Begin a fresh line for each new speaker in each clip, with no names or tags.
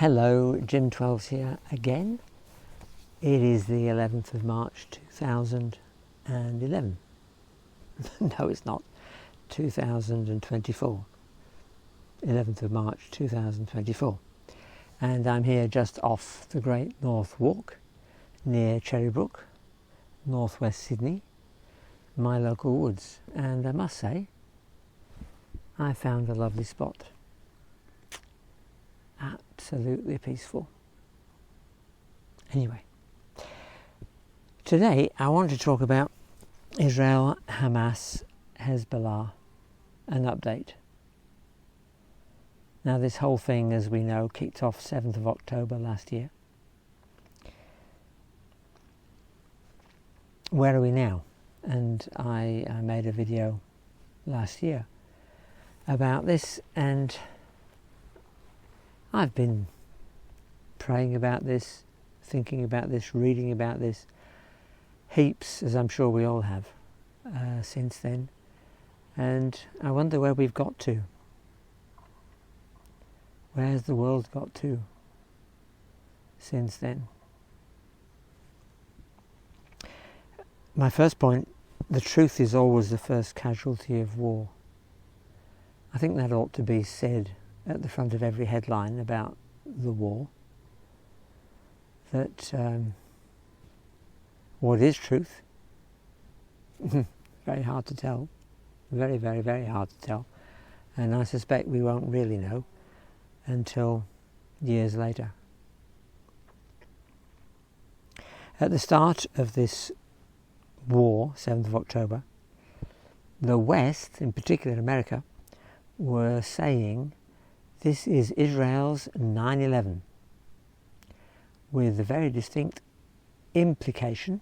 Hello, Jim 12's here again. It is the 11th of March 2011. No, it's not. 2024. 11th of March 2024. And I'm here just off the Great North Walk near Cherrybrook, northwest Sydney, my local woods. And I must say, I found a lovely spot. Absolutely peaceful. Anyway, today I want to talk about Israel, Hamas, Hezbollah, an update. Now this whole thing, as we know, kicked off 7th of October last year. Where are we now? And I made a video last year about this, and I've been praying about this, thinking about this, reading about this, heaps, as I'm sure we all have, since then. And I wonder where we've got to. Where's the world got to since then? My first point, the truth is always the first casualty of war. I think that ought to be said at the front of every headline about the war, that what is truth? Very hard to tell, very, very, very hard to tell, and I suspect we won't really know until years later. At the start of this war, 7th of October, the West, in particular America, were saying this is Israel's 9/11, with the very distinct implication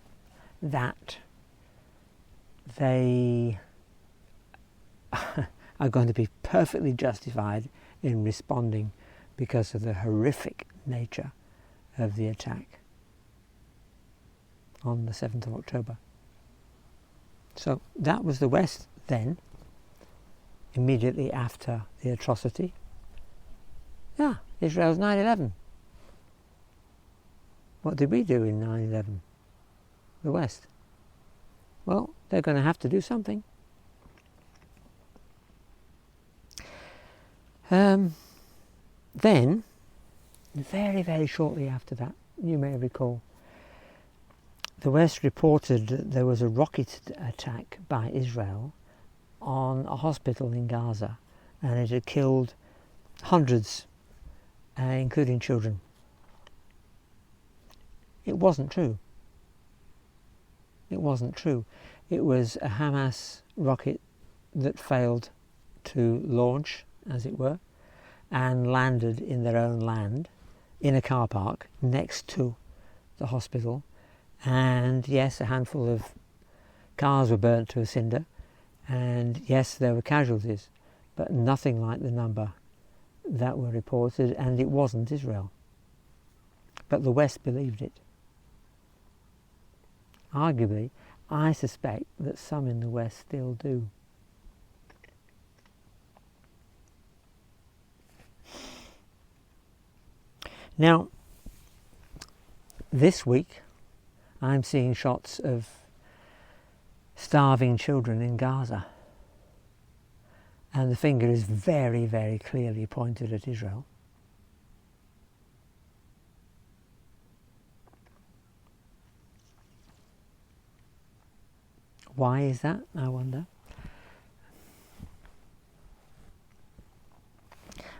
that they are going to be perfectly justified in responding because of the horrific nature of the attack on the 7th of October. So that was the West then, immediately after the atrocity. Yeah, Israel's 9/11. What did we do in 9/11? The West. Well, they're going to have to do something. Then, very, very shortly after that, you may recall, the West reported that there was a rocket attack by Israel on a hospital in Gaza, and it had killed hundreds, including children. It wasn't true. It wasn't true. It was a Hamas rocket that failed to launch, as it were, and landed in their own land, in a car park next to the hospital. And yes, a handful of cars were burnt to a cinder, and yes, there were casualties, but nothing like the number that were reported, and it wasn't Israel. But the West believed it. Arguably, I suspect that some in the West still do. Now, this week, I'm seeing shots of starving children in Gaza. And the finger is very, very clearly pointed at Israel. Why is that, I wonder?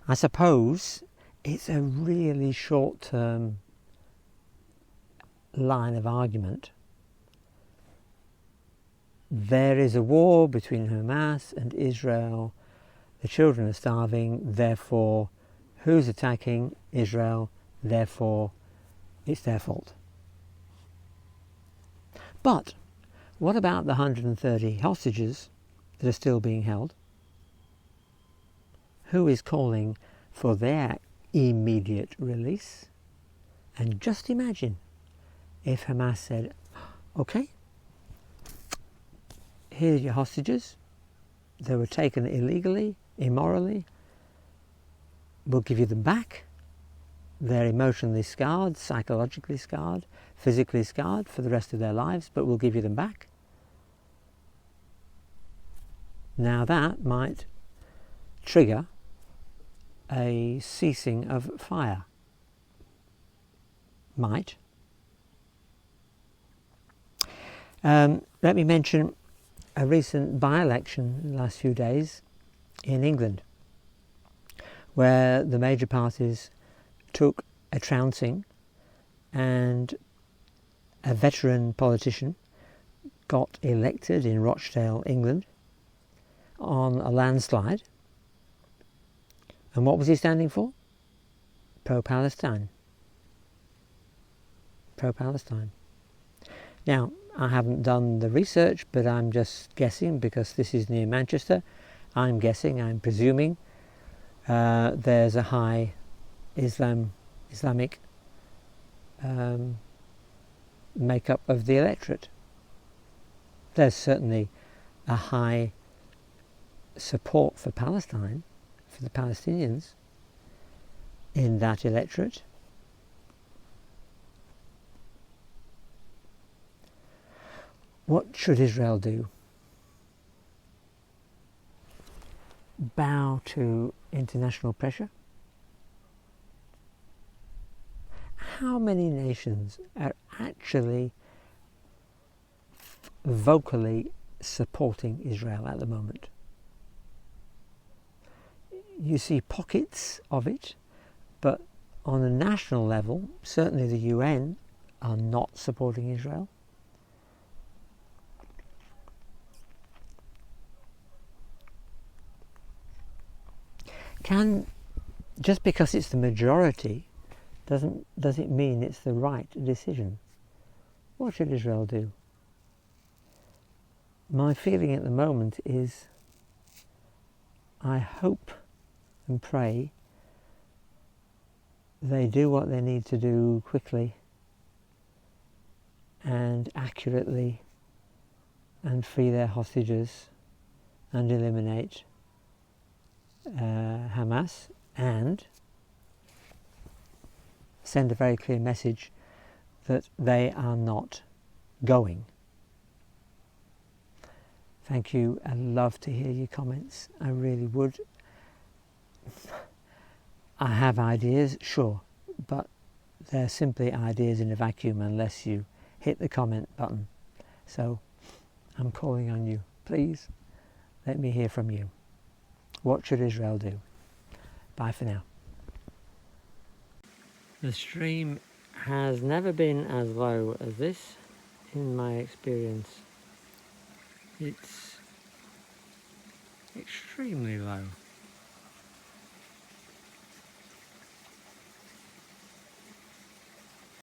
I suppose it's a really short-term line of argument. There is a war between Hamas and Israel. The children are starving, therefore who's attacking? Israel, therefore it's their fault. But what about the 130 hostages that are still being held? Who is calling for their immediate release? And just imagine if Hamas said, okay, here's your hostages, they were taken illegally, immorally, we'll give you them back, They're emotionally scarred, psychologically scarred, physically scarred for the rest of their lives, but we'll give you them back. Now that might trigger a ceasing of fire. Might. Let me mention a recent by-election in the last few days in England, where the major parties took a trouncing and a veteran politician got elected in Rochdale, England, on a landslide. And what was he standing for? Pro-Palestine. Pro-Palestine. Now, I haven't done the research, but I'm just guessing because this is near Manchester. I'm presuming there's a high Islamic makeup of the electorate. There's certainly a high support for Palestine, for the Palestinians in that electorate. What should Israel do? Bow to international pressure? How many nations are actually vocally supporting Israel at the moment? You see pockets of it, but on a national level, certainly the UN are not supporting Israel. Just because it's the majority does it mean it's the right decision? What should Israel do? My feeling at the moment is I hope and pray they do what they need to do quickly and accurately and free their hostages and eliminate Hamas and send a very clear message that they are not going. Thank you. I'd love to hear your comments. I really would. I have ideas, sure, but they're simply ideas in a vacuum unless you hit the comment button. So I'm calling on you. Please let me hear from you. What should Israel do? Bye for now. The stream has never been as low as this in my experience. It's extremely low.